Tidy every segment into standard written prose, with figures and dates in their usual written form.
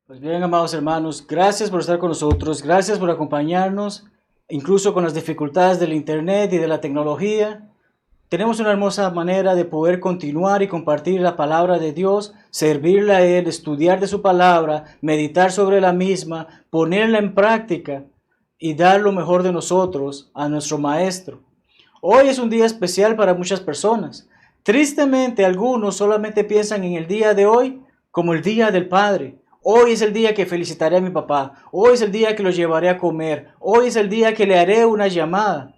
Pues bien, amados hermanos, gracias por estar con nosotros, gracias por acompañarnos, incluso con las dificultades del internet y de la tecnología. Tenemos una hermosa manera de poder continuar y compartir la palabra de Dios, servirle a Él, estudiar de su palabra, meditar sobre la misma, ponerla en práctica y dar lo mejor de nosotros a nuestro Maestro. Hoy es un día especial para muchas personas. Tristemente, algunos solamente piensan en el día de hoy como el Día del Padre. Hoy es el día que felicitaré a mi papá. Hoy es el día que lo llevaré a comer. Hoy es el día que le haré una llamada.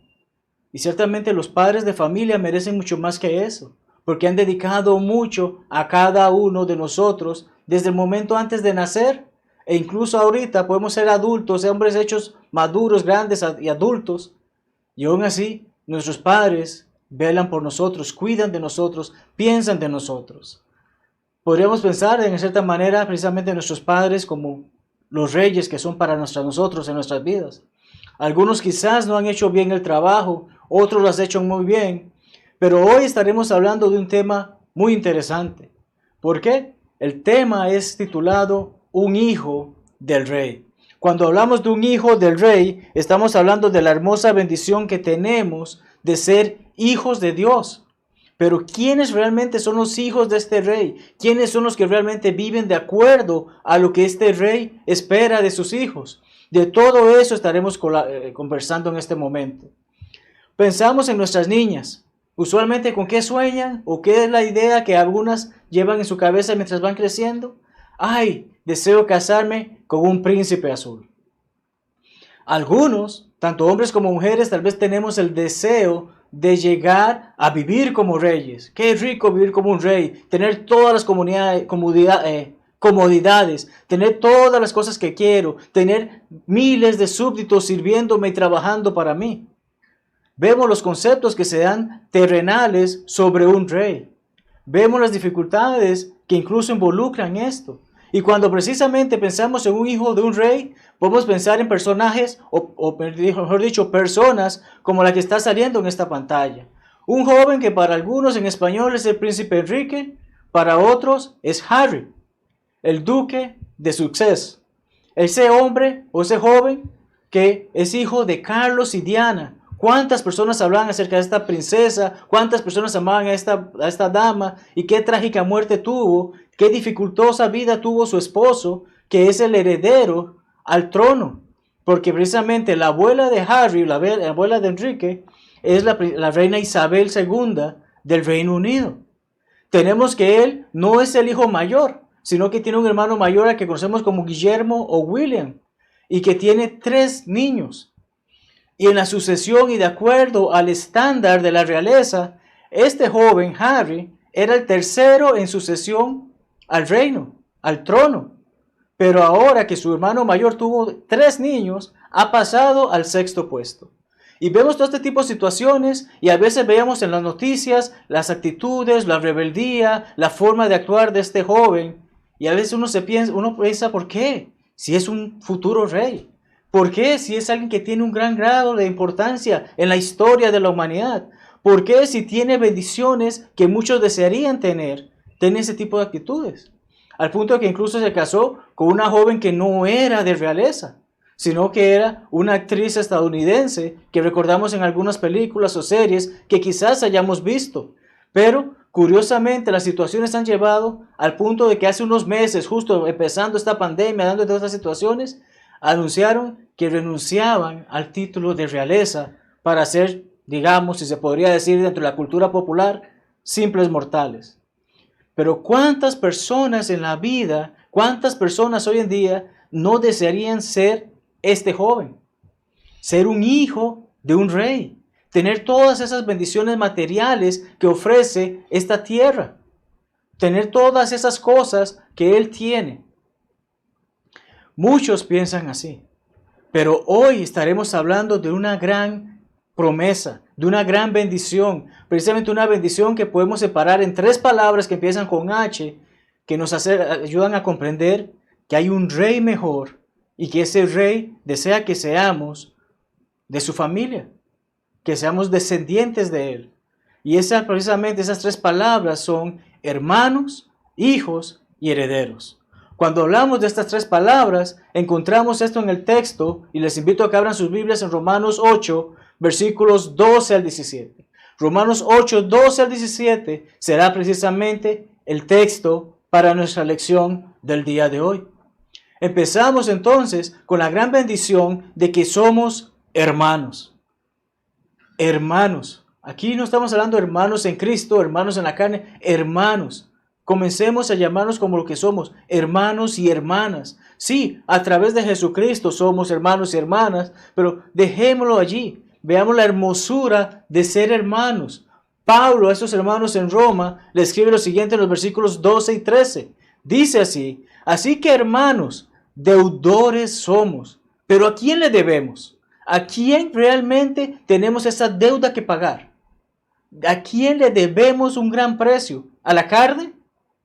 Y ciertamente los padres de familia merecen mucho más que eso, porque han dedicado mucho a cada uno de nosotros desde el momento antes de nacer. E incluso ahorita podemos ser adultos, hombres hechos maduros, grandes y adultos. Y aún así, nuestros padres velan por nosotros, cuidan de nosotros, piensan de nosotros. Podríamos pensar en cierta manera precisamente nuestros padres como los reyes que son para nosotros en nuestras vidas. Algunos quizás no han hecho bien el trabajo, otros lo han hecho muy bien, pero hoy estaremos hablando de un tema muy interesante. ¿Por qué? El tema es titulado Un hijo del rey. Cuando hablamos de un hijo del rey, estamos hablando de la hermosa bendición que tenemos de ser hijos de Dios. Pero ¿quiénes realmente son los hijos de este rey? ¿Quiénes son los que realmente viven de acuerdo a lo que este rey espera de sus hijos? De todo eso estaremos conversando en este momento. Pensamos en nuestras niñas. Usualmente, ¿con qué sueñan? ¿O qué es la idea que algunas llevan en su cabeza mientras van creciendo? ¡Ay! Deseo casarme con un príncipe azul. Algunos, tanto hombres como mujeres, tal vez tenemos el deseo de llegar a vivir como reyes. Qué rico vivir como un rey, tener todas las comodidades, tener todas las cosas que quiero, tener miles de súbditos sirviéndome y trabajando para mí. Vemos los conceptos que se dan terrenales sobre un rey. Vemos las dificultades que incluso involucran esto. Y cuando precisamente pensamos en un hijo de un rey, podemos pensar en personajes, o mejor dicho, personas como la que está saliendo en esta pantalla. Un joven que para algunos en español es el príncipe Enrique, para otros es Harry, el duque de Sussex. Ese hombre o ese joven que es hijo de Carlos y Diana. ¿Cuántas personas hablaban acerca de esta princesa? ¿Cuántas personas amaban a esta dama? ¿Y qué trágica muerte tuvo? ¿Qué dificultosa vida tuvo su esposo, que es el heredero al trono? Porque precisamente la abuela de Harry, la abuela de Enrique, es la reina Isabel II del Reino Unido. Tenemos que él no es el hijo mayor, sino que tiene un hermano mayor al que conocemos como Guillermo o William, y que tiene 3 niños. Y en la sucesión y de acuerdo al estándar de la realeza, este joven Harry era el tercero en sucesión al reino, al trono. Pero ahora que su hermano mayor tuvo 3 niños, ha pasado al 6º puesto. Y vemos todo este tipo de situaciones y a veces veamos en las noticias las actitudes, la rebeldía, la forma de actuar de este joven. Y a veces uno piensa, ¿por qué? Si es un futuro rey. ¿Por qué? Si es alguien que tiene un gran grado de importancia en la historia de la humanidad. ¿Por qué? Si tiene bendiciones que muchos desearían tener, tiene ese tipo de actitudes. Al punto de que incluso se casó con una joven que no era de realeza, sino que era una actriz estadounidense que recordamos en algunas películas o series que quizás hayamos visto. Pero curiosamente las situaciones han llevado al punto de que hace unos meses, justo empezando esta pandemia, dando todas estas situaciones, anunciaron que renunciaban al título de realeza para ser, digamos, si se podría decir dentro de la cultura popular, simples mortales. Pero ¿cuántas personas en la vida, cuántas personas hoy en día no desearían ser este joven? Ser un hijo de un rey, tener todas esas bendiciones materiales que ofrece esta tierra, tener todas esas cosas que él tiene. Muchos piensan así, pero hoy estaremos hablando de una gran promesa, de una gran bendición, precisamente una bendición que podemos separar en 3 palabras que empiezan con H, que nos ayudan a comprender que hay un rey mejor y que ese rey desea que seamos de su familia, que seamos descendientes de él. Y precisamente esas tres palabras son hermanos, hijos y herederos. Cuando hablamos de estas tres palabras, encontramos esto en el texto y les invito a que abran sus Biblias en Romanos 8, versículos 12 al 17. Romanos 8, 12 al 17 será precisamente el texto para nuestra lección del día de hoy. Empezamos entonces con la gran bendición de que somos hermanos. Hermanos. Aquí no estamos hablando de hermanos en Cristo, hermanos en la carne, hermanos. Comencemos a llamarnos como lo que somos, hermanos y hermanas. Sí, a través de Jesucristo somos hermanos y hermanas, pero dejémoslo allí. Veamos la hermosura de ser hermanos. Pablo a esos hermanos en Roma le escribe lo siguiente en los versículos 12 y 13. Dice así: así que hermanos, deudores somos. ¿Pero a quién le debemos? ¿A quién realmente tenemos esa deuda que pagar? ¿A quién le debemos un gran precio? ¿A la carne?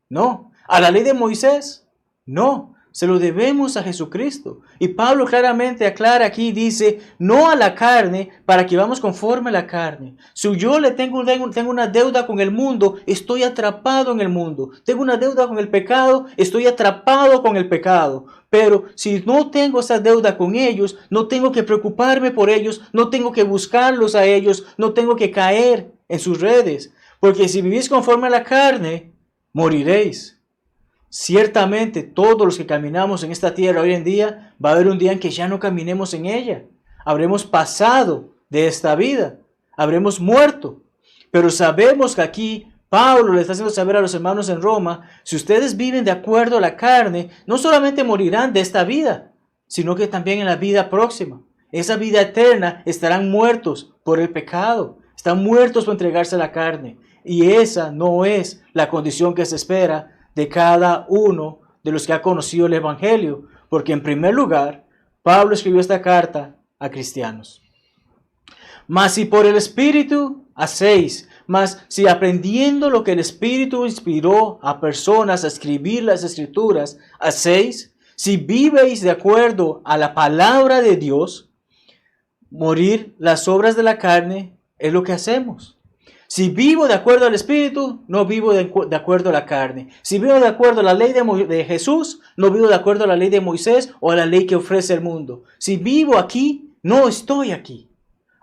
No. ¿A la ley de Moisés? No. Se lo debemos a Jesucristo. Y Pablo claramente aclara aquí, dice, no a la carne para que vamos conforme a la carne. Si yo tengo una deuda con el mundo, estoy atrapado en el mundo. Tengo una deuda con el pecado, estoy atrapado con el pecado. Pero si no tengo esa deuda con ellos, no tengo que preocuparme por ellos, no tengo que buscarlos a ellos, no tengo que caer en sus redes. Porque si vivís conforme a la carne, moriréis. Ciertamente todos los que caminamos en esta tierra hoy en día, va a haber un día en que ya no caminemos en ella. Habremos pasado de esta vida, habremos muerto. Pero sabemos que aquí Pablo le está haciendo saber a los hermanos en Roma, si ustedes viven de acuerdo a la carne, no solamente morirán de esta vida, sino que también en la vida próxima. Esa vida eterna estarán muertos por el pecado, están muertos por entregarse a la carne. Y esa no es la condición que se espera de cada uno de los que ha conocido el Evangelio, porque en primer lugar, Pablo escribió esta carta a cristianos. Mas si por el Espíritu hacéis, mas si aprendiendo lo que el Espíritu inspiró a personas a escribir las Escrituras, hacéis, si vivéis de acuerdo a la palabra de Dios, morir las obras de la carne es lo que hacemos. Si vivo de acuerdo al Espíritu, no vivo de acuerdo a la carne. Si vivo de acuerdo a la ley de Jesús, no vivo de acuerdo a la ley de Moisés o a la ley que ofrece el mundo. Si vivo aquí, no estoy aquí.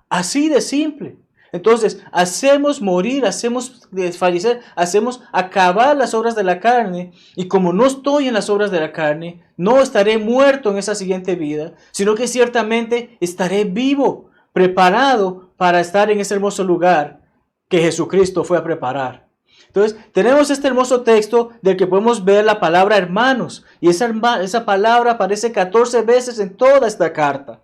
Así de simple. Entonces, hacemos morir, hacemos desfallecer, hacemos acabar las obras de la carne. Y como no estoy en las obras de la carne, no estaré muerto en esa siguiente vida, sino que ciertamente estaré vivo, preparado para estar en ese hermoso lugar que Jesucristo fue a preparar. Entonces, tenemos este hermoso texto del que podemos ver la palabra hermanos. Y esa palabra aparece 14 veces en toda esta carta.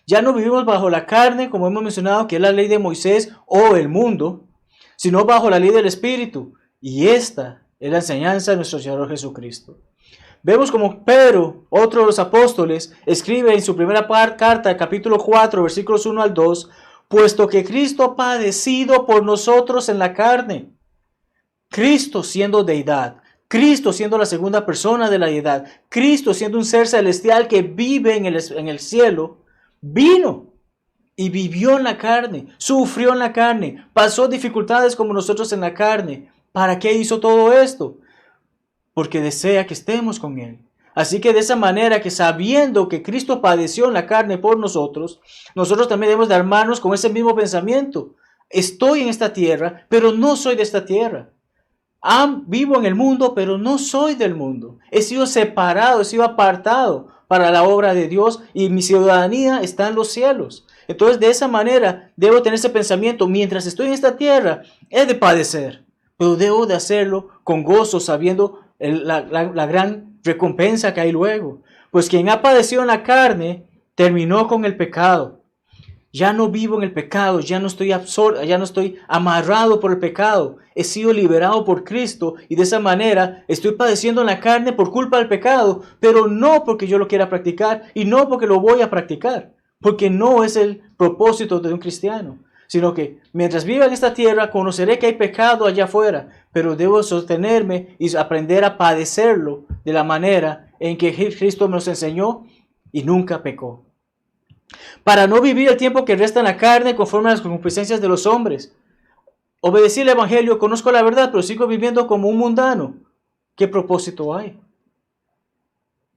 Ya no vivimos bajo la carne, como hemos mencionado, que es la ley de Moisés o el mundo, sino bajo la ley del Espíritu. Y esta es la enseñanza de nuestro Señor Jesucristo. Vemos como Pedro, otro de los apóstoles, escribe en su primera carta, capítulo 4, versículos 1 al 2, puesto que Cristo ha padecido por nosotros en la carne. Cristo siendo deidad, Cristo siendo la segunda persona de la deidad, Cristo siendo un ser celestial que vive en el cielo, vino y vivió en la carne, sufrió en la carne, pasó dificultades como nosotros en la carne. ¿Para qué hizo todo esto? Porque desea que estemos con Él. Así que de esa manera que sabiendo que Cristo padeció en la carne por nosotros, nosotros también debemos de armarnos con ese mismo pensamiento. Estoy en esta tierra, pero no soy de esta tierra. Vivo en el mundo, pero no soy del mundo. He sido separado, he sido apartado para la obra de Dios y mi ciudadanía está en los cielos. Entonces de esa manera debo tener ese pensamiento. Mientras estoy en esta tierra, he de padecer, pero debo de hacerlo con gozo, sabiendo la gran recompensa que hay luego. Pues quien ha padecido en la carne terminó con el pecado. Ya no vivo en el pecado, ya no estoy amarrado por el pecado. He sido liberado por Cristo y de esa manera estoy padeciendo en la carne por culpa del pecado, pero no porque yo lo quiera practicar y no porque lo voy a practicar, porque no es el propósito de un cristiano, sino que mientras viva en esta tierra conoceré que hay pecado allá afuera, pero debo sostenerme y aprender a padecerlo de la manera en que Cristo nos enseñó y nunca pecó. Para no vivir el tiempo que resta en la carne conforme a las concupiscencias de los hombres. Obedecí el Evangelio, conozco la verdad, pero sigo viviendo como un mundano. ¿Qué propósito hay?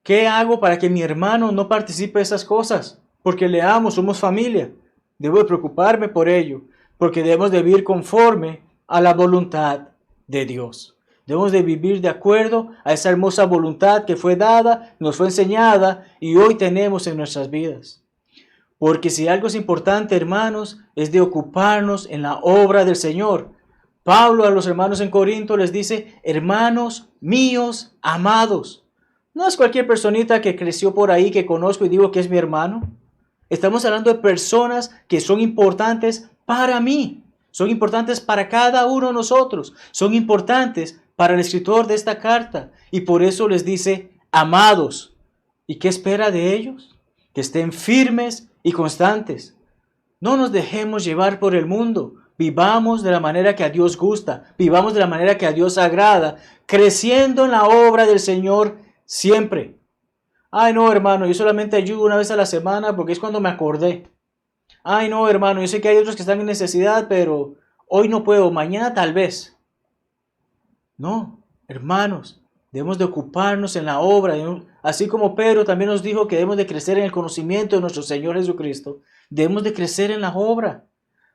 ¿Qué hago para que mi hermano no participe de esas cosas? Porque le amo, somos familia. Debo de preocuparme por ello, porque debemos de vivir conforme a la voluntad de Dios. Debemos de vivir de acuerdo a esa hermosa voluntad que fue dada, nos fue enseñada y hoy tenemos en nuestras vidas. Porque si algo es importante, hermanos, es de ocuparnos en la obra del Señor. Pablo a los hermanos en Corinto les dice, hermanos míos amados. No es cualquier personita que creció por ahí que conozco y digo que es mi hermano. Estamos hablando de personas que son importantes para mí. Son importantes para cada uno de nosotros. Son importantes para el escritor de esta carta. Y por eso les dice, amados. ¿Y qué espera de ellos? Que estén firmes y constantes. No nos dejemos llevar por el mundo. Vivamos de la manera que a Dios gusta. Vivamos de la manera que a Dios agrada. Creciendo en la obra del Señor siempre. Ay, no, hermano, yo solamente ayudo una vez a la semana porque es cuando me acordé. Ay, no, hermano, yo sé que hay otros que están en necesidad, pero hoy no puedo, mañana tal vez. No, hermanos, debemos de ocuparnos en la obra. Así como Pedro también nos dijo que debemos de crecer en el conocimiento de nuestro Señor Jesucristo. Debemos de crecer en la obra.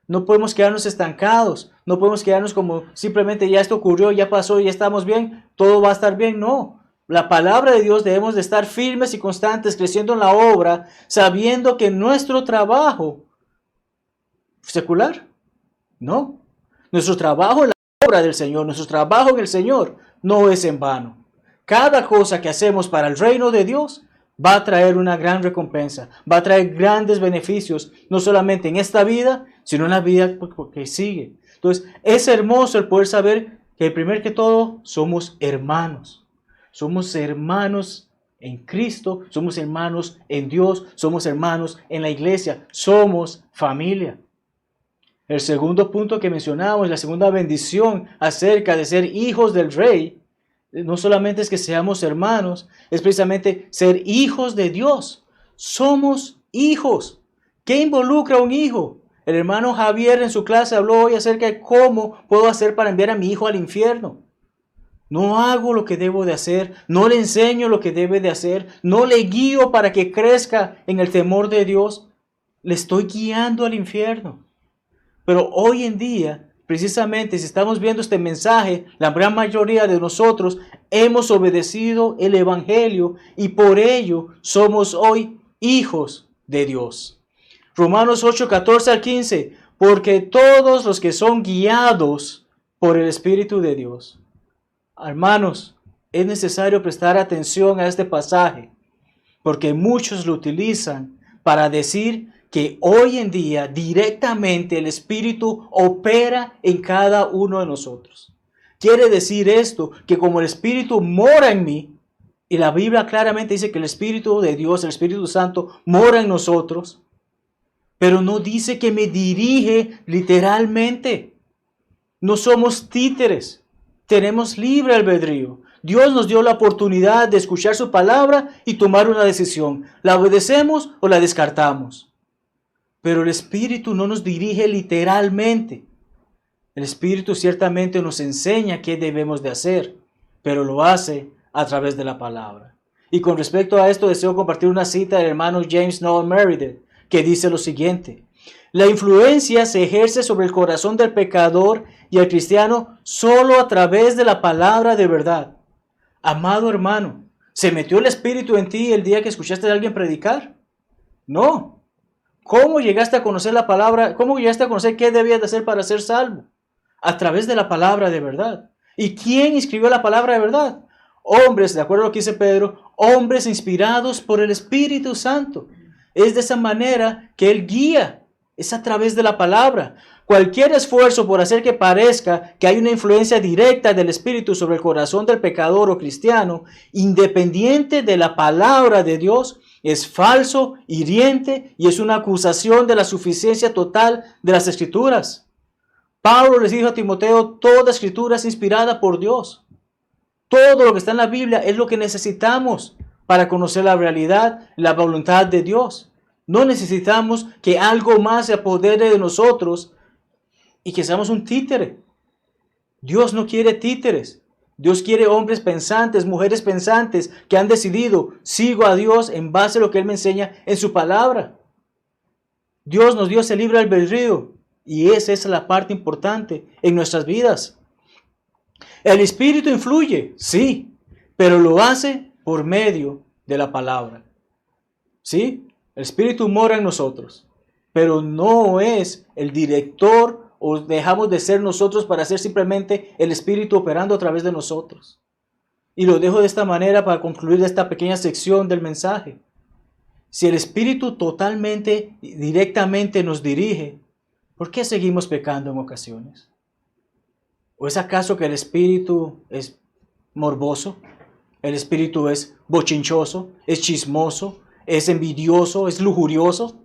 No podemos quedarnos estancados. No podemos quedarnos como simplemente ya esto ocurrió, ya pasó, ya estamos bien, todo va a estar bien. No. La palabra de Dios debemos de estar firmes y constantes, creciendo en la obra, sabiendo que nuestro trabajo secular, no. Nuestro trabajo en la obra del Señor, nuestro trabajo en el Señor no es en vano. Cada cosa que hacemos para el reino de Dios va a traer una gran recompensa, va a traer grandes beneficios, no solamente en esta vida, sino en la vida que sigue. Entonces, es hermoso el poder saber que primero que todo somos hermanos. Somos hermanos en Cristo, somos hermanos en Dios, somos hermanos en la iglesia, somos familia. El segundo punto que mencionamos, la segunda bendición acerca de ser hijos del Rey, no solamente es que seamos hermanos, es precisamente ser hijos de Dios. Somos hijos. ¿Qué involucra un hijo? El hermano Javier en su clase habló hoy acerca de cómo puedo hacer para enviar a mi hijo al infierno. No hago lo que debo de hacer, no le enseño lo que debe de hacer, no le guío para que crezca en el temor de Dios. Le estoy guiando al infierno. Pero hoy en día, precisamente si estamos viendo este mensaje, la gran mayoría de nosotros hemos obedecido el Evangelio y por ello somos hoy hijos de Dios. Romanos 8, 14 al 15, porque todos los que son guiados por el Espíritu de Dios. Hermanos, es necesario prestar atención a este pasaje, porque muchos lo utilizan para decir que hoy en día directamente el Espíritu opera en cada uno de nosotros. Quiere decir esto, que como el Espíritu mora en mí, y la Biblia claramente dice que el Espíritu de Dios, el Espíritu Santo, mora en nosotros, pero no dice que me dirige literalmente. No somos títeres. Tenemos libre albedrío. Dios nos dio la oportunidad de escuchar su palabra y tomar una decisión. ¿La obedecemos o la descartamos? Pero el Espíritu no nos dirige literalmente. El Espíritu ciertamente nos enseña qué debemos de hacer, pero lo hace a través de la palabra. Y con respecto a esto deseo compartir una cita del hermano James Noel Meredith, que dice lo siguiente: la influencia se ejerce sobre el corazón del pecador y el cristiano solo a través de la palabra de verdad. Amado hermano, ¿se metió el Espíritu en ti el día que escuchaste a alguien predicar? No. ¿Cómo llegaste a conocer la palabra? ¿Cómo llegaste a conocer qué debías de hacer para ser salvo? A través de la palabra de verdad. ¿Y quién escribió la palabra de verdad? Hombres, de acuerdo a lo que dice Pedro, hombres inspirados por el Espíritu Santo. Es de esa manera que Él guía. Es a través de la palabra. Cualquier esfuerzo por hacer que parezca que hay una influencia directa del Espíritu sobre el corazón del pecador o cristiano, independiente de la palabra de Dios, es falso, hiriente y es una acusación de la suficiencia total de las Escrituras. Pablo les dijo a Timoteo, toda Escritura es inspirada por Dios. Todo lo que está en la Biblia es lo que necesitamos para conocer la realidad, la voluntad de Dios. No necesitamos que algo más se apodere de nosotros y que seamos un títere. Dios no quiere títeres. Dios quiere hombres pensantes, mujeres pensantes que han decidido, sigo a Dios en base a lo que Él me enseña en su palabra. Dios nos dio ese libre albedrío y esa es la parte importante en nuestras vidas. El Espíritu influye, sí, pero lo hace por medio de la palabra. ¿Sí? El Espíritu mora en nosotros, pero no es el director o dejamos de ser nosotros para ser simplemente el Espíritu operando a través de nosotros. Y lo dejo de esta manera para concluir esta pequeña sección del mensaje. Si el Espíritu totalmente y directamente nos dirige, ¿por qué seguimos pecando en ocasiones? ¿O es acaso que el Espíritu es morboso? ¿El Espíritu es bochinchoso? ¿Es chismoso? ¿Es envidioso? ¿Es lujurioso?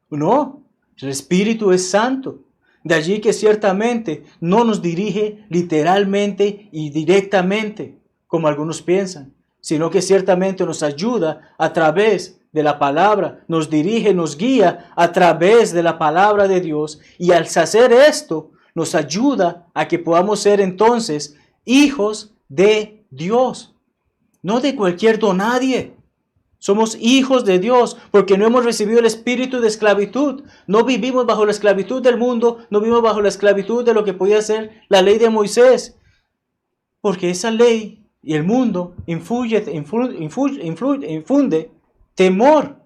No, el Espíritu es santo. De allí que ciertamente no nos dirige literalmente y directamente, como algunos piensan, sino que ciertamente nos ayuda a través de la palabra, nos dirige, nos guía a través de la palabra de Dios. Y al hacer esto, nos ayuda a que podamos ser entonces hijos de Dios, no de cualquier donadie. Somos hijos de Dios porque no hemos recibido el espíritu de esclavitud. No vivimos bajo la esclavitud del mundo, no vivimos bajo la esclavitud de lo que podía ser la ley de Moisés. Porque esa ley y el mundo infunde temor,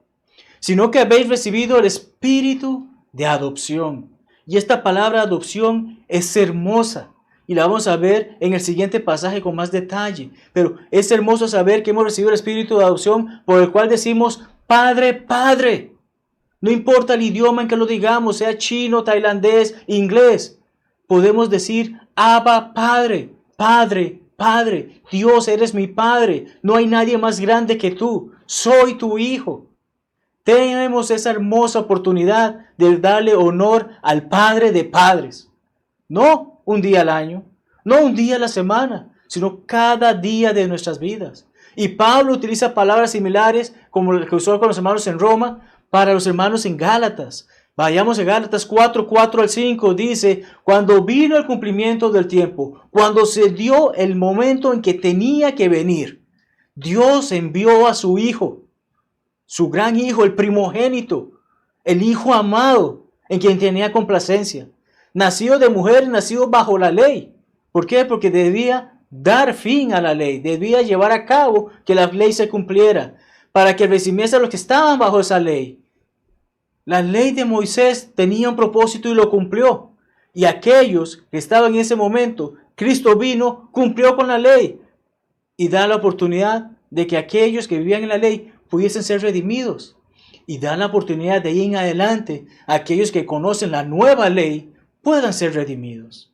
sino que habéis recibido el espíritu de adopción. Y esta palabra adopción es hermosa. Y la vamos a ver en el siguiente pasaje con más detalle. Pero es hermoso saber que hemos recibido el espíritu de adopción por el cual decimos, Padre, Padre. No importa el idioma en que lo digamos, sea chino, tailandés, inglés. Podemos decir, Abba, Padre, Padre, Padre. Dios, eres mi Padre. No hay nadie más grande que tú. Soy tu Hijo. Tenemos esa hermosa oportunidad de darle honor al Padre de padres. No un día al año, no un día a la semana, sino cada día de nuestras vidas. Y Pablo utiliza palabras similares como las que usó con los hermanos en Roma para los hermanos en Gálatas. Vayamos a Gálatas 4, 4 al 5, dice, cuando vino el cumplimiento del tiempo, cuando se dio el momento en que tenía que venir, Dios envió a su Hijo, su gran Hijo, el primogénito, el Hijo amado, en quien tenía complacencia. Nacido de mujer, nacido bajo la ley. ¿Por qué? Porque debía dar fin a la ley, debía llevar a cabo que la ley se cumpliera, para que recibiese a los que estaban bajo esa ley. La ley de Moisés tenía un propósito y lo cumplió. Y aquellos que estaban en ese momento, Cristo vino, cumplió con la ley y da la oportunidad de que aquellos que vivían en la ley pudiesen ser redimidos. Y da la oportunidad de ahí en adelante a aquellos que conocen la nueva ley puedan ser redimidos,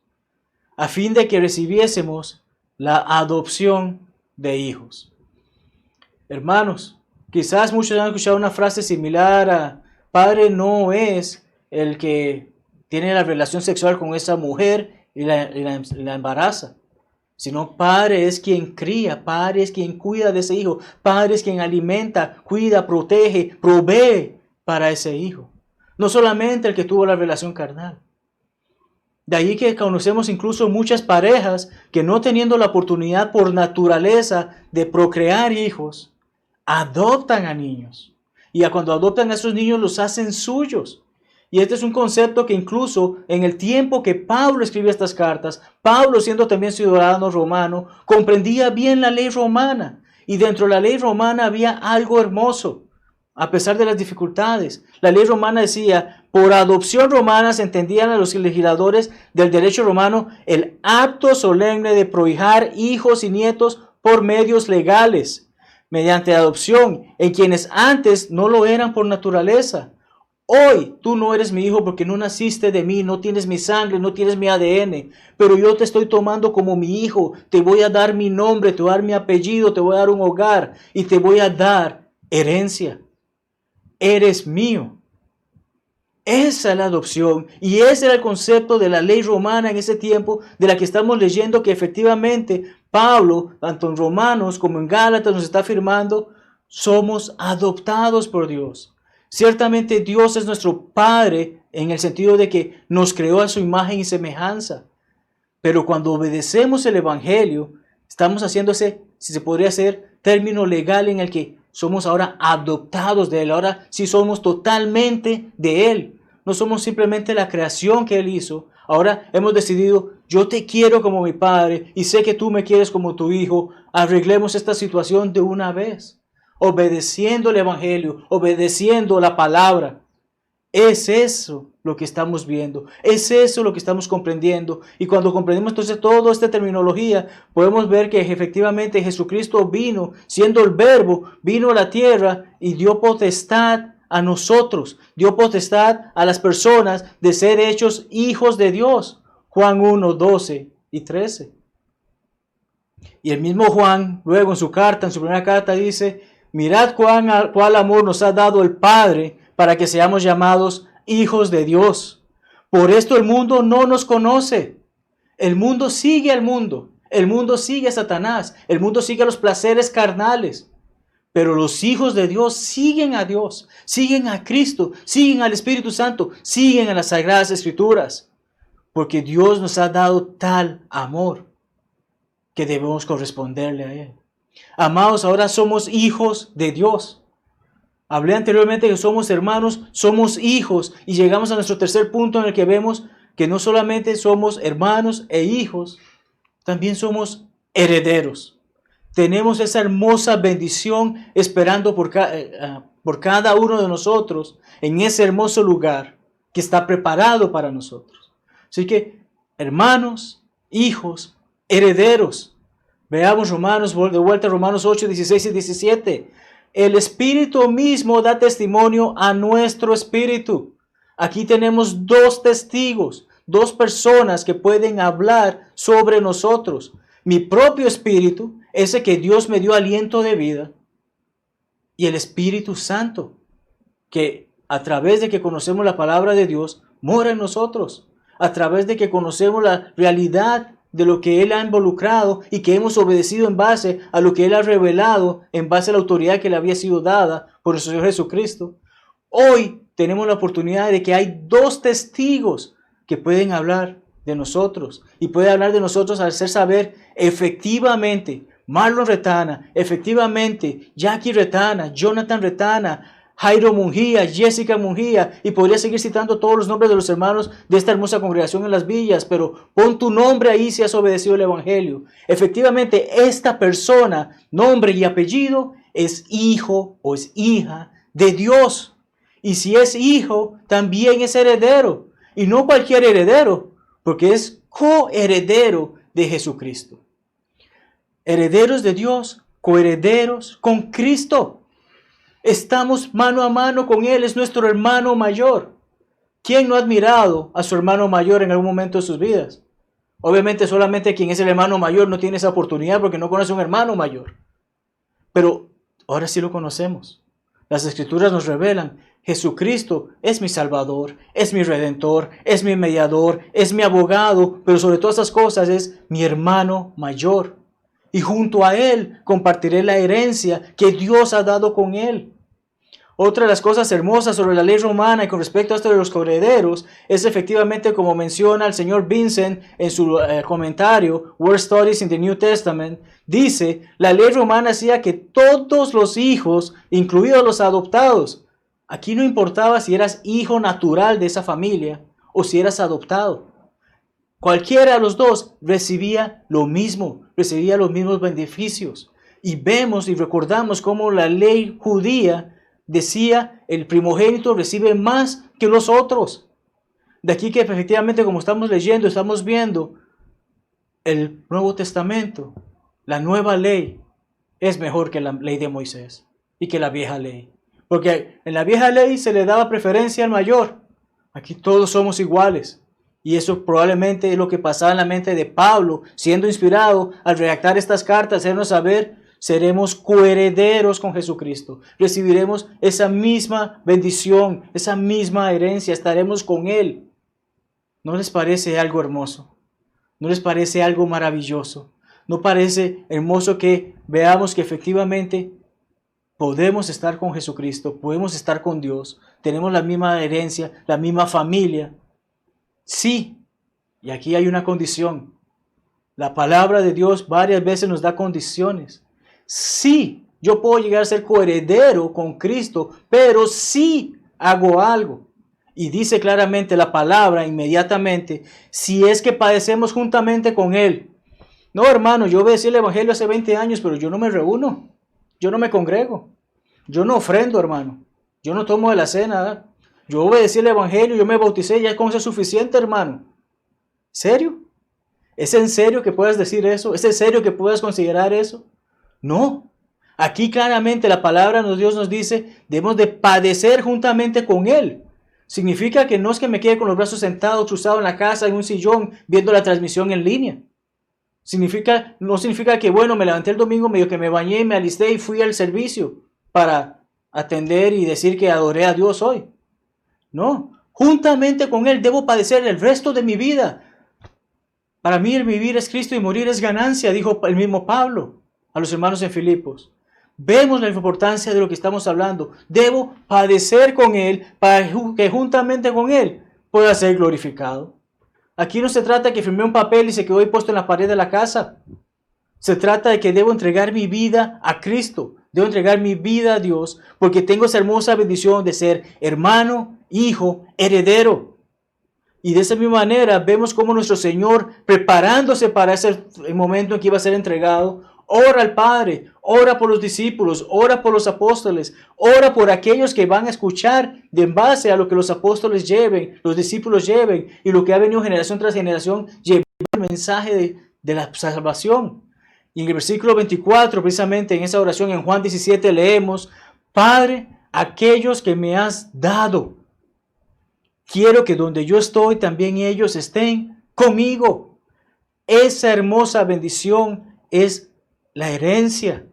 a fin de que recibiésemos la adopción de hijos. Hermanos, quizás muchos han escuchado una frase similar a padre no es el que tiene la relación sexual con esa mujer y la embaraza, sino padre es quien cría, padre es quien cuida de ese hijo, padre es quien alimenta, cuida, protege, provee para ese hijo. No solamente el que tuvo la relación carnal. De ahí que conocemos incluso muchas parejas que no teniendo la oportunidad por naturaleza de procrear hijos, adoptan a niños. Y cuando adoptan a esos niños los hacen suyos. Y este es un concepto que incluso en el tiempo que Pablo escribió estas cartas, Pablo siendo también ciudadano romano, comprendía bien la ley romana. Y dentro de la ley romana había algo hermoso. A pesar de las dificultades, la ley romana decía, por adopción romana se entendían a los legisladores del derecho romano el acto solemne de prohijar hijos y nietos por medios legales, mediante adopción, en quienes antes no lo eran por naturaleza. Hoy tú no eres mi hijo porque no naciste de mí, no tienes mi sangre, no tienes mi ADN, pero yo te estoy tomando como mi hijo, te voy a dar mi nombre, te voy a dar mi apellido, te voy a dar un hogar y te voy a dar herencia. Eres mío. Esa es la adopción y ese era el concepto de la ley romana en ese tiempo, de la que estamos leyendo que efectivamente Pablo, tanto en Romanos como en Gálatas, nos está afirmando, somos adoptados por Dios. Ciertamente Dios es nuestro Padre en el sentido de que nos creó a su imagen y semejanza. Pero cuando obedecemos el Evangelio, estamos haciendo ese, si se podría hacer, término legal en el que somos ahora adoptados de Él. Ahora sí somos totalmente de Él. No somos simplemente la creación que Él hizo. Ahora hemos decidido, yo te quiero como mi Padre y sé que tú me quieres como tu Hijo. Arreglemos esta situación de una vez. Obedeciendo el Evangelio, obedeciendo la palabra. Es eso lo que estamos viendo, es eso lo que estamos comprendiendo. Y cuando comprendemos entonces toda esta terminología, podemos ver que efectivamente Jesucristo vino, siendo el Verbo, vino a la tierra y dio potestad a nosotros, dio potestad a las personas de ser hechos hijos de Dios. Juan 1, 12 y 13. Y el mismo Juan, luego en su carta, en su primera carta, dice, mirad cuál amor nos ha dado el Padre para que seamos llamados hijos de Dios. Por esto el mundo no nos conoce. El mundo sigue al mundo. El mundo sigue a Satanás. El mundo sigue a los placeres carnales. Pero los hijos de Dios, siguen a Cristo, siguen al Espíritu Santo, siguen a las Sagradas Escrituras. Porque Dios nos ha dado tal amor que debemos corresponderle a Él. Amados, ahora somos hijos de Dios. Hablé anteriormente que somos hermanos, somos hijos, y llegamos a nuestro tercer punto en el que vemos que no solamente somos hermanos e hijos, también somos herederos. Tenemos esa hermosa bendición esperando por cada uno de nosotros en ese hermoso lugar que está preparado para nosotros. Así que, hermanos, hijos, herederos. Veamos de vuelta a Romanos 8, 16 y 17. El Espíritu mismo da testimonio a nuestro espíritu. Aquí tenemos dos testigos, dos personas que pueden hablar sobre nosotros. Mi propio espíritu, ese que Dios me dio aliento de vida, y el Espíritu Santo, que a través de que conocemos la palabra de Dios, mora en nosotros. A través de que conocemos la realidad de lo que Él ha involucrado y que hemos obedecido en base a lo que Él ha revelado, en base a la autoridad que le había sido dada por el Señor Jesucristo. Hoy tenemos la oportunidad de que hay dos testigos que pueden hablar de nosotros y pueden hablar de nosotros al hacer saber efectivamente Marlon Retana, efectivamente Jackie Retana, Jonathan Retana, Jairo Mungía, Jessica Mungía, y podría seguir citando todos los nombres de los hermanos de esta hermosa congregación en Las Villas, pero pon tu nombre ahí si has obedecido el Evangelio. Efectivamente, esta persona, nombre y apellido, es hijo o es hija de Dios. Y si es hijo, también es heredero. Y no cualquier heredero, porque es coheredero de Jesucristo. Herederos de Dios, coherederos con Cristo. Estamos mano a mano con Él, es nuestro hermano mayor. ¿Quién no ha admirado a su hermano mayor en algún momento de sus vidas? Obviamente solamente quien es el hermano mayor no tiene esa oportunidad porque no conoce a un hermano mayor. Pero ahora sí lo conocemos. Las Escrituras nos revelan, Jesucristo es mi Salvador, es mi Redentor, es mi mediador, es mi abogado, pero sobre todas esas cosas es mi hermano mayor. Y junto a Él compartiré la herencia que Dios ha dado con Él. Otra de las cosas hermosas sobre la ley romana y con respecto a esto de los coherederos es efectivamente como menciona el señor Vincent en su comentario, Word Studies in the New Testament, dice, la ley romana hacía que todos los hijos, incluidos los adoptados, aquí no importaba si eras hijo natural de esa familia o si eras adoptado. Cualquiera de los dos recibía lo mismo, recibía los mismos beneficios. Y vemos y recordamos cómo la ley judía decía, el primogénito recibe más que los otros. De aquí que efectivamente, como estamos leyendo, estamos viendo el Nuevo Testamento, la nueva ley es mejor que la ley de Moisés y que la vieja ley. Porque en la vieja ley se le daba preferencia al mayor. Aquí todos somos iguales. Y eso probablemente es lo que pasaba en la mente de Pablo, siendo inspirado al redactar estas cartas, hacernos saber, seremos coherederos con Jesucristo. Recibiremos esa misma bendición, esa misma herencia, estaremos con Él. ¿No les parece algo hermoso? ¿No les parece algo maravilloso? ¿No parece hermoso que veamos que efectivamente podemos estar con Jesucristo, podemos estar con Dios, tenemos la misma herencia, la misma familia. Sí, y aquí hay una condición. La palabra de Dios varias veces nos da condiciones. Sí, yo puedo llegar a ser coheredero con Cristo, pero sí hago algo. Y dice claramente la palabra inmediatamente, si es que padecemos juntamente con Él. No, hermano, yo obedecí el Evangelio hace 20 años, pero yo no me reúno, yo no me congrego, yo no ofrendo, hermano, yo no tomo de la cena, ¿eh? Yo obedecí el Evangelio, yo me bauticé, ya con eso es suficiente, hermano. ¿Serio? ¿Es en serio que puedas decir eso? ¿Es en serio que puedas considerar eso? No. Aquí claramente la palabra de Dios nos dice, debemos de padecer juntamente con Él. Significa que no es que me quede con los brazos sentados, cruzados en la casa, en un sillón, viendo la transmisión en línea. No significa que, bueno, me levanté el domingo, medio que me bañé, me alisté y fui al servicio para atender y decir que adoré a Dios hoy. No, juntamente con Él debo padecer el resto de mi vida. Para mí el vivir es Cristo y morir es ganancia, dijo el mismo Pablo a los hermanos en Filipos. Vemos la importancia de lo que estamos hablando. Debo padecer con Él para que juntamente con Él pueda ser glorificado. Aquí no se trata de que firmé un papel y se quedó ahí puesto en la pared de la casa. Se trata de que debo entregar mi vida a Cristo. Debo entregar mi vida a Dios porque tengo esa hermosa bendición de ser hermano, hijo, heredero. Y de esa misma manera vemos cómo nuestro Señor, preparándose para ese momento en que iba a ser entregado, ora al Padre, ora por los discípulos, ora por los apóstoles, ora por aquellos que van a escuchar de en base a lo que los apóstoles lleven, los discípulos lleven, y lo que ha venido generación tras generación, llevar el mensaje de la salvación. Y en el versículo 24, precisamente en esa oración en Juan 17 leemos, Padre, aquellos que me has dado, quiero que donde yo estoy también ellos estén conmigo. Esa hermosa bendición es la herencia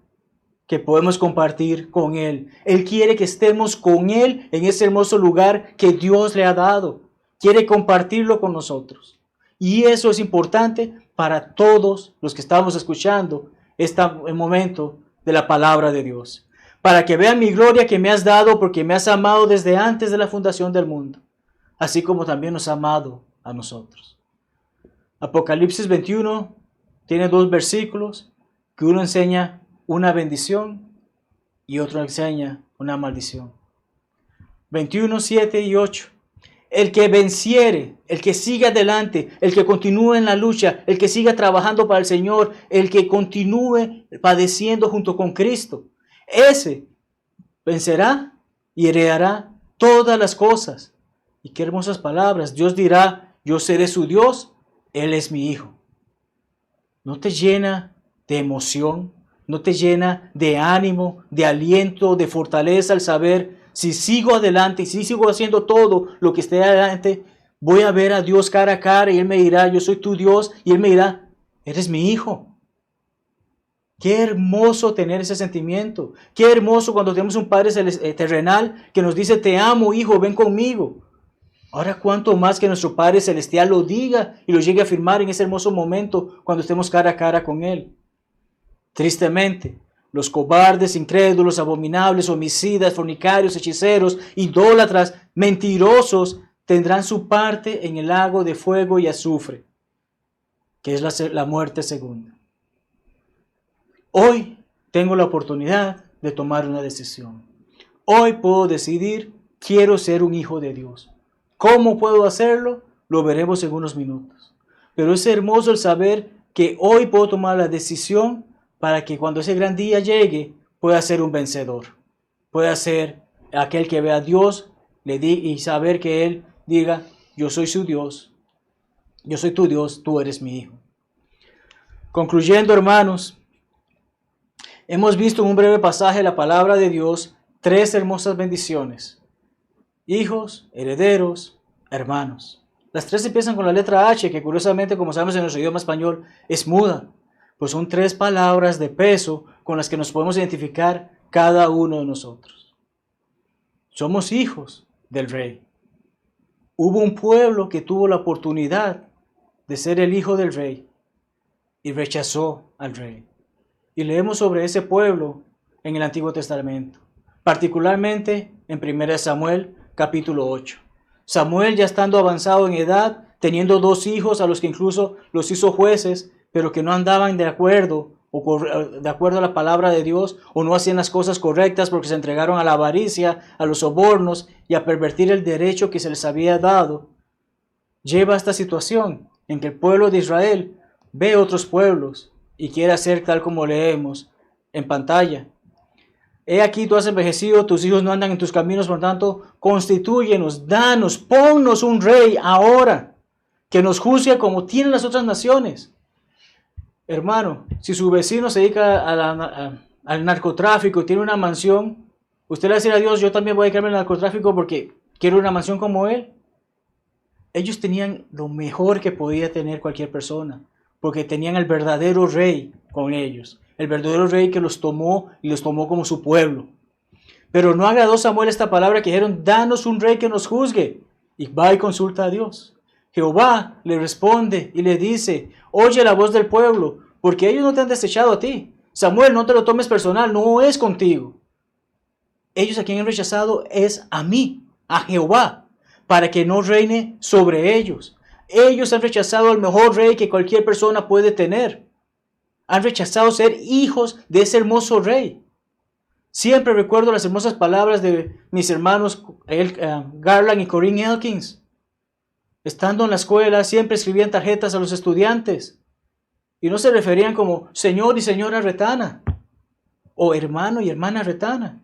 que podemos compartir con Él. Él quiere que estemos con Él en ese hermoso lugar que Dios le ha dado. Quiere compartirlo con nosotros. Y eso es importante para todos los que estamos escuchando el momento de la palabra de Dios. Para que vean mi gloria que me has dado porque me has amado desde antes de la fundación del mundo, así como también nos ha amado a nosotros. Apocalipsis 21 tiene 2 versículos que uno enseña una bendición y otro enseña una maldición. 21, 7 y 8. El que venciere, el que siga adelante, el que continúe en la lucha, el que siga trabajando para el Señor, el que continúe padeciendo junto con Cristo, ese vencerá y heredará todas las cosas. Y qué hermosas palabras. Dios dirá, yo seré su Dios, Él es mi hijo. ¿No te llena de emoción? ¿No te llena de ánimo, de aliento, de fortaleza al saber, si sigo adelante y si sigo haciendo todo lo que esté adelante, voy a ver a Dios cara a cara y Él me dirá, yo soy tu Dios, y Él me dirá, eres mi hijo? Qué hermoso tener ese sentimiento. Qué hermoso cuando tenemos un Padre terrenal que nos dice, te amo, hijo, ven conmigo. Ahora, cuánto más que nuestro Padre Celestial lo diga y lo llegue a afirmar en ese hermoso momento cuando estemos cara a cara con Él. Tristemente, los cobardes, incrédulos, abominables, homicidas, fornicarios, hechiceros, idólatras, mentirosos, tendrán su parte en el lago de fuego y azufre, que es la muerte segunda. Hoy tengo la oportunidad de tomar una decisión. Hoy puedo decidir, quiero ser un hijo de Dios. ¿Cómo puedo hacerlo? Lo veremos en unos minutos. Pero es hermoso el saber que hoy puedo tomar la decisión para que cuando ese gran día llegue, pueda ser un vencedor. Pueda ser aquel que vea a Dios y saber que Él diga, yo soy su Dios, yo soy tu Dios, tú eres mi hijo. Concluyendo, hermanos, hemos visto en un breve pasaje de la palabra de Dios 3 hermosas bendiciones. Hijos, herederos, hermanos. Las 3 empiezan con la letra H, que curiosamente, como sabemos en nuestro idioma español, es muda. Pues son 3 palabras de peso con las que nos podemos identificar cada uno de nosotros. Somos hijos del Rey. Hubo un pueblo que tuvo la oportunidad de ser el hijo del Rey y rechazó al Rey. Y leemos sobre ese pueblo en el Antiguo Testamento, particularmente en 1 Samuel capítulo 8. Samuel, ya estando avanzado en edad, teniendo 2 hijos a los que incluso los hizo jueces, pero que no andaban de acuerdo a la palabra de Dios, o no hacían las cosas correctas porque se entregaron a la avaricia, a los sobornos y a pervertir el derecho que se les había dado, lleva a esta situación en que el pueblo de Israel ve otros pueblos y quiere hacer tal como leemos en pantalla. He aquí, tú has envejecido, tus hijos no andan en tus caminos, por tanto, constitúyenos, danos, ponnos un rey ahora, que nos juzgue como tienen las otras naciones. Hermano, si su vecino se dedica al narcotráfico y tiene una mansión, usted le va a decir a Dios, yo también voy a dedicarme al narcotráfico porque quiero una mansión como él. Ellos tenían lo mejor que podía tener cualquier persona, porque tenían el verdadero rey con ellos, el verdadero rey que los tomó y los tomó como su pueblo. Pero no agradó a Samuel esta palabra que dijeron, danos un rey que nos juzgue. Y va y consulta a Dios. Jehová le responde y le dice, oye la voz del pueblo, porque ellos no te han desechado a ti. Samuel, no te lo tomes personal, no es contigo. Ellos a quien han rechazado es a mí, a Jehová, para que no reine sobre ellos. Ellos han rechazado al mejor rey que cualquier persona puede tener. Han rechazado ser hijos de ese hermoso rey. Siempre recuerdo las hermosas palabras de mis hermanos Garland y Corinne Elkins. Estando en la escuela, siempre escribían tarjetas a los estudiantes. Y no se referían como señor y señora Retana, o hermano y hermana Retana.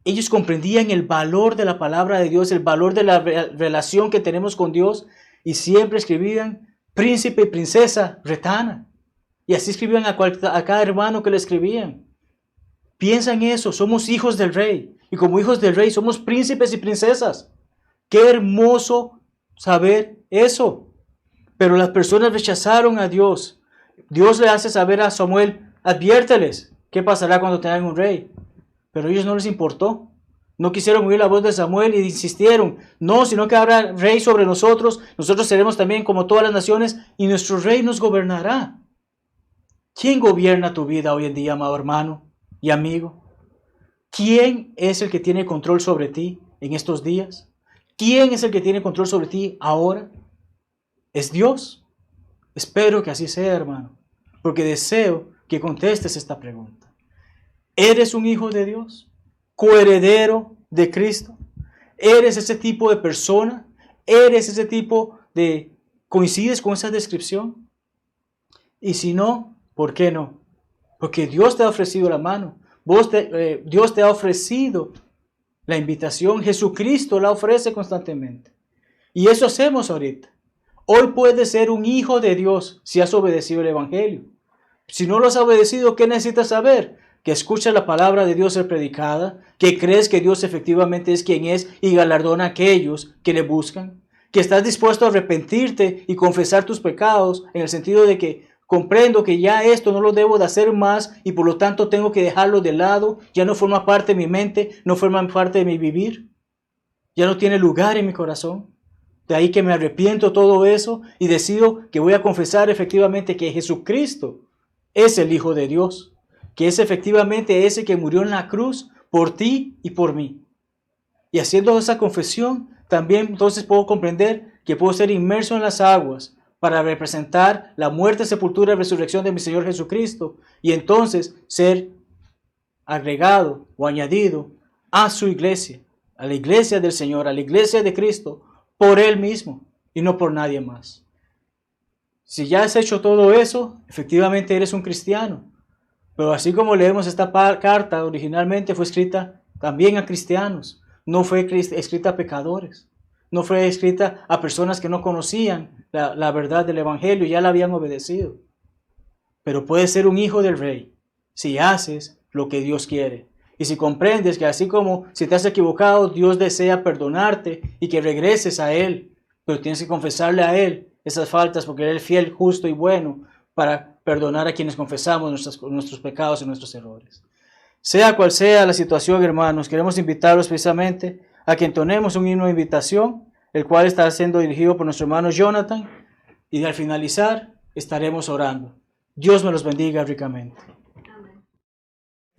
Ellos comprendían el valor de la palabra de Dios, el valor de la relación que tenemos con Dios, y siempre escribían príncipe y princesa Retana. Y así escribían a cada hermano que le escribían. Piensa en eso, somos hijos del rey. Y como hijos del rey somos príncipes y princesas. ¡Qué hermoso saber eso! Pero las personas rechazaron a Dios. Dios le hace saber a Samuel, adviérteles qué pasará cuando tengan un rey. Pero a ellos no les importó. No quisieron oír la voz de Samuel y insistieron, no, sino que habrá rey sobre nosotros. Nosotros seremos también como todas las naciones y nuestro rey nos gobernará. ¿Quién gobierna tu vida hoy en día, amado hermano y amigo? ¿Quién es el que tiene control sobre ti en estos días? ¿Quién es el que tiene control sobre ti ahora? ¿Es Dios? Espero que así sea, hermano, porque deseo que contestes esta pregunta. ¿Eres un hijo de Dios? ¿Coheredero de Cristo? ¿Eres ese tipo de persona? ¿Eres ese tipo de... ¿Coincides con esa descripción? Y si no, ¿por qué no? Porque Dios te ha ofrecido la mano. Dios te ha ofrecido la invitación. Jesucristo la ofrece constantemente. Y eso hacemos ahorita. Hoy puedes ser un hijo de Dios si has obedecido el Evangelio. Si no lo has obedecido, ¿qué necesitas saber? Que escuchas la palabra de Dios ser predicada, que crees que Dios efectivamente es quien es y galardona a aquellos que le buscan, que estás dispuesto a arrepentirte y confesar tus pecados en el sentido de que comprendo que ya esto no lo debo de hacer más y por lo tanto tengo que dejarlo de lado, ya no forma parte de mi mente, no forma parte de mi vivir, ya no tiene lugar en mi corazón. De ahí que me arrepiento todo eso y decido que voy a confesar efectivamente que Jesucristo es el Hijo de Dios, que es efectivamente ese que murió en la cruz por ti y por mí. Y haciendo esa confesión, también entonces puedo comprender que puedo ser inmerso en las aguas para representar la muerte, sepultura y resurrección de mi Señor Jesucristo y entonces ser agregado o añadido a su iglesia, a la iglesia del Señor, a la iglesia de Cristo, por Él mismo y no por nadie más. Si ya has hecho todo eso, efectivamente eres un cristiano. Pero así como leemos esta carta, originalmente fue escrita también a cristianos. No fue escrita a pecadores. No fue escrita a personas que no conocían la verdad del Evangelio, ya la habían obedecido. Pero puedes ser un hijo del Rey si haces lo que Dios quiere. Y si comprendes que así como si te has equivocado, Dios desea perdonarte y que regreses a Él. Pero tienes que confesarle a Él esas faltas porque Él es fiel, justo y bueno para perdonar a quienes confesamos nuestros pecados y nuestros errores. Sea cual sea la situación, hermanos, queremos invitarlos precisamente a que entonemos un himno de invitación, el cual está siendo dirigido por nuestro hermano Jonathan, y al finalizar estaremos orando. Dios me los bendiga ricamente.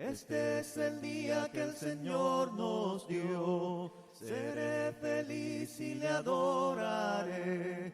Este es el día que el Señor nos dio. Seré feliz y le adoraré.